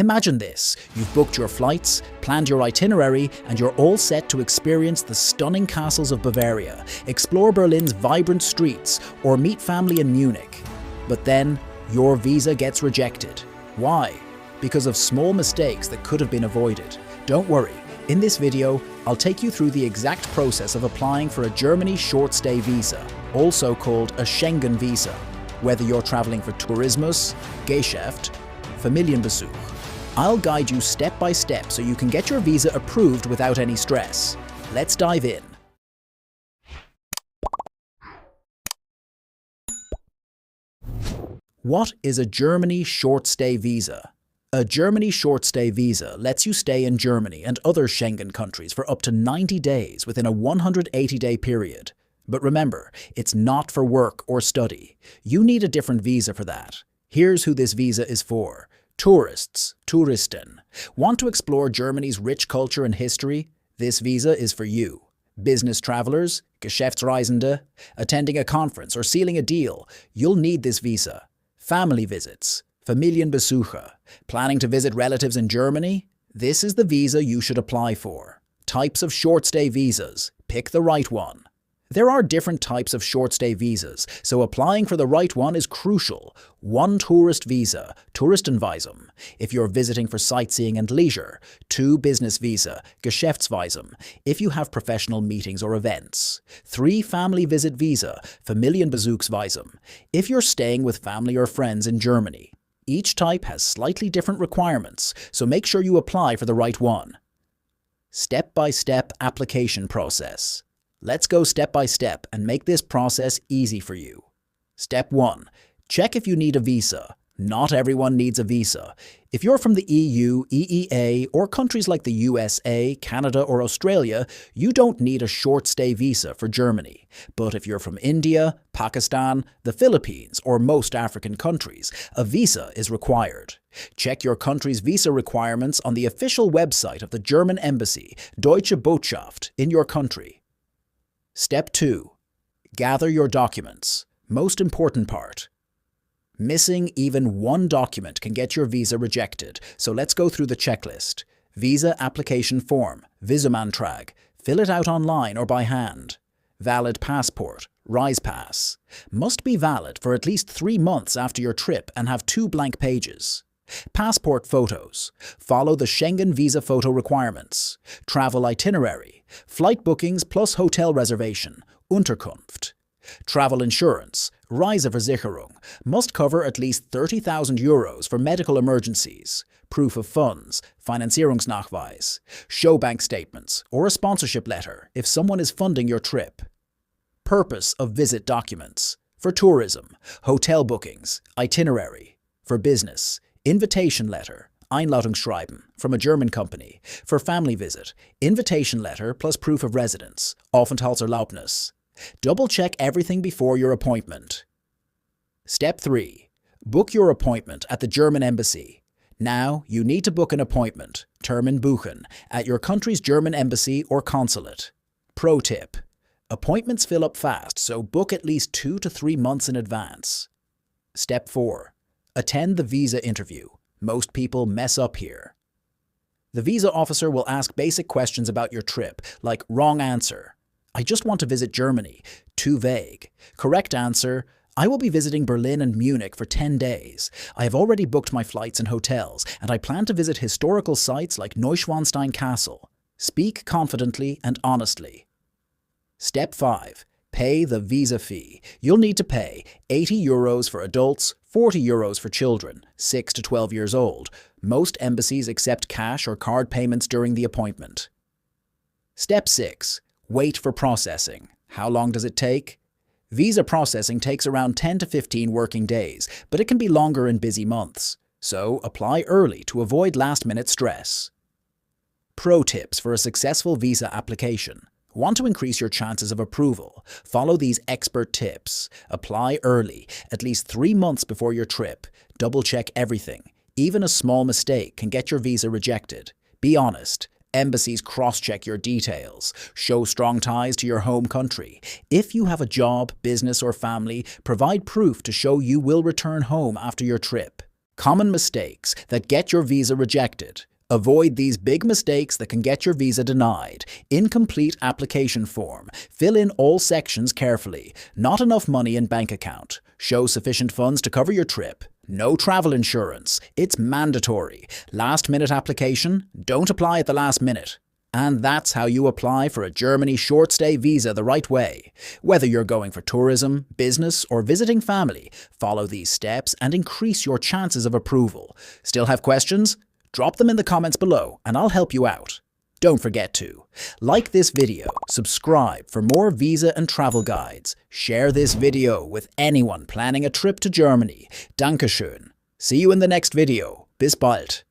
Imagine this: you've booked your flights, planned your itinerary, and you're all set to experience the stunning castles of Bavaria, explore Berlin's vibrant streets, or meet family in Munich. But then, your visa gets rejected. Why? Because of small mistakes that could have been avoided. Don't worry, in this video, I'll take you through the exact process of applying for a Germany short-stay visa, also called a Schengen Visa, whether you're traveling for Tourismus, Geschäft, Familienbesuch. I'll guide you step by step so you can get your visa approved without any stress. Let's dive in. What is a Germany short-stay visa? A Germany short-stay visa lets you stay in Germany and other Schengen countries for up to 90 days within a 180-day period. But remember, it's not for work or study. You need a different visa for that. Here's who this visa is for. Tourists, Touristen. Want to explore Germany's rich culture and history? This visa is for you. Business travelers, Geschäftsreisende, attending a conference or sealing a deal, you'll need this visa. Family visits, Familienbesuche. Planning to visit relatives in Germany? This is the visa you should apply for. Types of short-stay visas. Pick the right one. There are different types of short-stay visas, so applying for the right one is crucial. One tourist visa, Touristenvisum, if you're visiting for sightseeing and leisure. Two business visa, Geschäftsvisum, if you have professional meetings or events. Three family visit visa, Familienbesuchsvisum, if you're staying with family or friends in Germany. Each type has slightly different requirements, so make sure you apply for the right one. Step-by-step application process. Let's go step by step and make this process easy for you. Step 1. Check if you need a visa. Not everyone needs a visa. If you're from the EU, EEA, or countries like the USA, Canada, or Australia, you don't need a short-stay visa for Germany. But if you're from India, Pakistan, the Philippines, or most African countries, a visa is required. Check your country's visa requirements on the official website of the German Embassy, Deutsche Botschaft, in your country. Step 2. Gather your documents. Most important part. Missing even one document can get your visa rejected, so let's go through the checklist. Visa application form, Visumantrag. Fill it out online or by hand. Valid passport, Reisepass. Must be valid for at least 3 months after your trip and have 2 blank pages. Passport photos. Follow the Schengen Visa photo requirements. Travel itinerary. Flight bookings plus hotel reservation. Unterkunft. Travel insurance. Reiseversicherung. Must cover at least 30,000 euros for medical emergencies. Proof of funds. Finanzierungsnachweis. Show bank statements or a sponsorship letter if someone is funding your trip. Purpose of visit documents. For tourism. Hotel bookings. Itinerary. For business. Invitation letter, Einladungsschreiben, from a German company. For family visit, invitation letter plus proof of residence, Aufenthaltserlaubnis. Double-check everything before your appointment. Step 3. Book your appointment at the German Embassy. Now, you need to book an appointment, Termin buchen, at your country's German embassy or consulate. Pro tip. Appointments fill up fast, so book at least 2 to 3 months in advance. Step 4. Attend the visa interview. Most people mess up here. The visa officer will ask basic questions about your trip, like wrong answer. I just want to visit Germany. Too vague. Correct answer. I will be visiting Berlin and Munich for 10 days. I have already booked my flights and hotels, and I plan to visit historical sites like Neuschwanstein Castle. Speak confidently and honestly. Step 5. Pay the visa fee. You'll need to pay 80 euros for adults, 40 euros for children, 6 to 12 years old. Most embassies accept cash or card payments during the appointment. Step 6. Wait for processing. How long does it take? Visa processing takes around 10 to 15 working days, but it can be longer in busy months. So apply early to avoid last-minute stress. Pro tips for a successful visa application. Want to increase your chances of approval? Follow these expert tips. Apply early, at least 3 months before your trip. Double-check everything. Even a small mistake can get your visa rejected. Be honest. Embassies cross-check your details. Show strong ties to your home country. If you have a job, business, or family, provide proof to show you will return home after your trip. Common mistakes that get your visa rejected. Avoid these big mistakes that can get your visa denied. Incomplete application form. Fill in all sections carefully. Not enough money in bank account. Show sufficient funds to cover your trip. No travel insurance. It's mandatory. Last-minute application. Don't apply at the last minute. And that's how you apply for a Germany short-stay visa the right way. Whether you're going for tourism, business, or visiting family, follow these steps and increase your chances of approval. Still have questions? Drop them in the comments below and I'll help you out. Don't forget to like this video, subscribe for more visa and travel guides, share this video with anyone planning a trip to Germany. Dankeschön. See you in the next video. Bis bald.